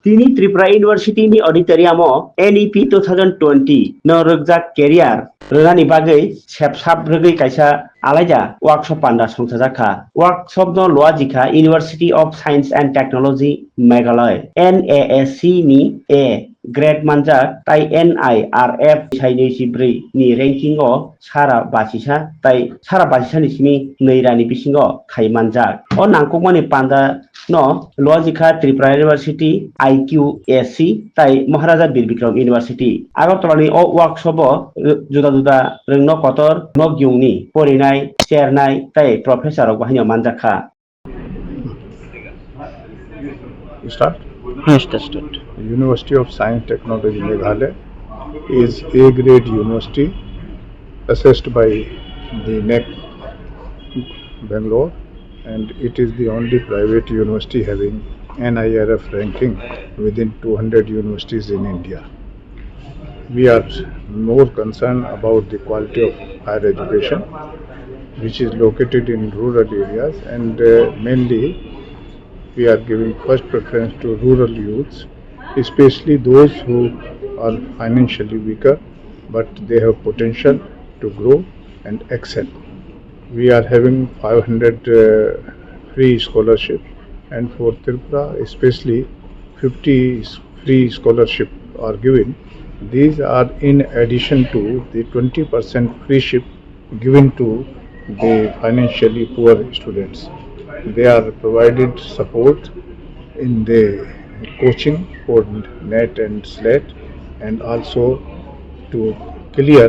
Tini Tripura University ni auditorium NEP 2020 no Rwkjak career Rwnani Bagwi sepsap rwgui kaisa alaida workshop panda songsajakha. Workshop no LUWAJIJAK University of Science and Technology Meghalaya NASC ni A grade manjak tai NIRF 2024 ni ranking o sara basisa tai sara basisa ni simi neirani bisingo khai manjak. O nangkukmani panda no LUWAJIJAK Tripura University IQSC tai Maharaja Bir Bikram University Agartalani o workshop o juda juda rungno kotor no gyungni porinai chairnai tai professor rok bahino manjakha. Start? Start. University of Science Technology Meghalaya is A grade university assessed by the NEC Bangalore, and it is the only private university having NIRF ranking within 200 universities in India. We are more concerned about the quality of higher education, which is located in rural areas, and mainly we are giving first preference to rural youths, especially those who are financially weaker but they have potential to grow and excel. We are having 500 free scholarship, and for Tripura especially 50 free scholarship are given. These are in addition to the 20% freeship given to the financially poor students. They are provided support in the coaching for NET and SLET, and also to clear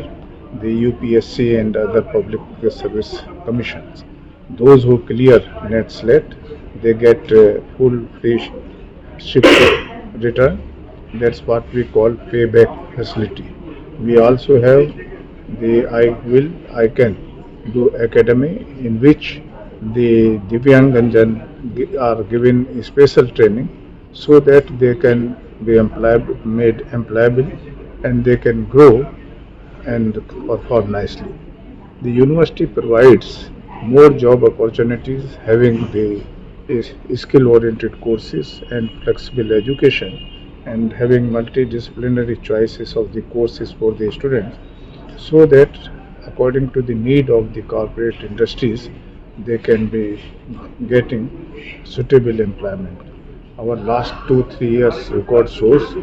the UPSC and other public service commissions. Those who clear NET SLET, they get full free ship return. That's what we call payback facility. We also have the I Can Do Academy, in which the Divyanganjan are given special training so that they can be made employable and they can grow and perform nicely. The university provides more job opportunities, having the skill-oriented courses and flexible education, and having multidisciplinary choices of the courses for the students, so that according to the need of the corporate industries, they can be getting suitable employment. Our last 2-3 years record shows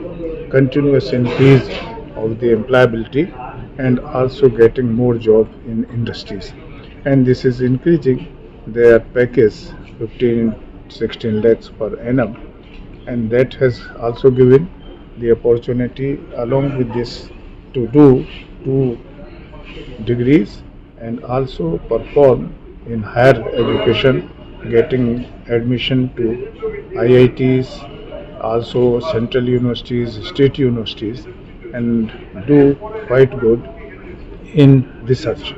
continuous increase of the employability and also getting more job in industries. And this is increasing their package 15-16 lakhs per annum, and that has also given the opportunity along with this to do 2 degrees and also perform in higher education, getting admission to IITs, also central universities, state universities, and do quite good in research.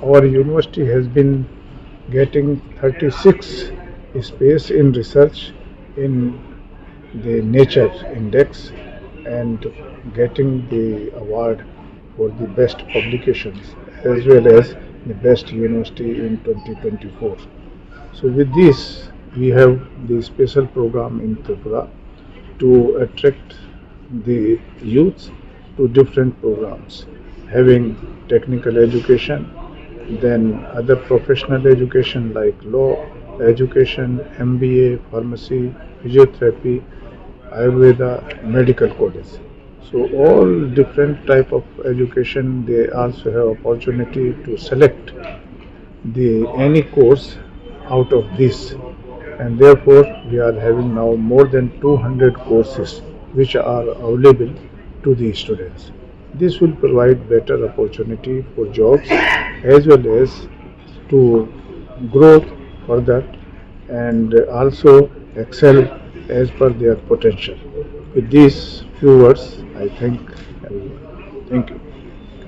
Our university has been getting 36 space in research in the Nature Index and getting the award for the best publications as well as the best university in 2024. So with this, we have the special program in Tripura to attract the youths to different programs, having technical education, then other professional education like law education, MBA, pharmacy, physiotherapy, Ayurveda, medical college. So all different type of education, they also have opportunity to select the any course out of this, and therefore we are having now more than 200 courses which are available to the students. This will provide better opportunity for jobs as well as to grow further and also excel as per their potential. With these few words, I think. Thank you.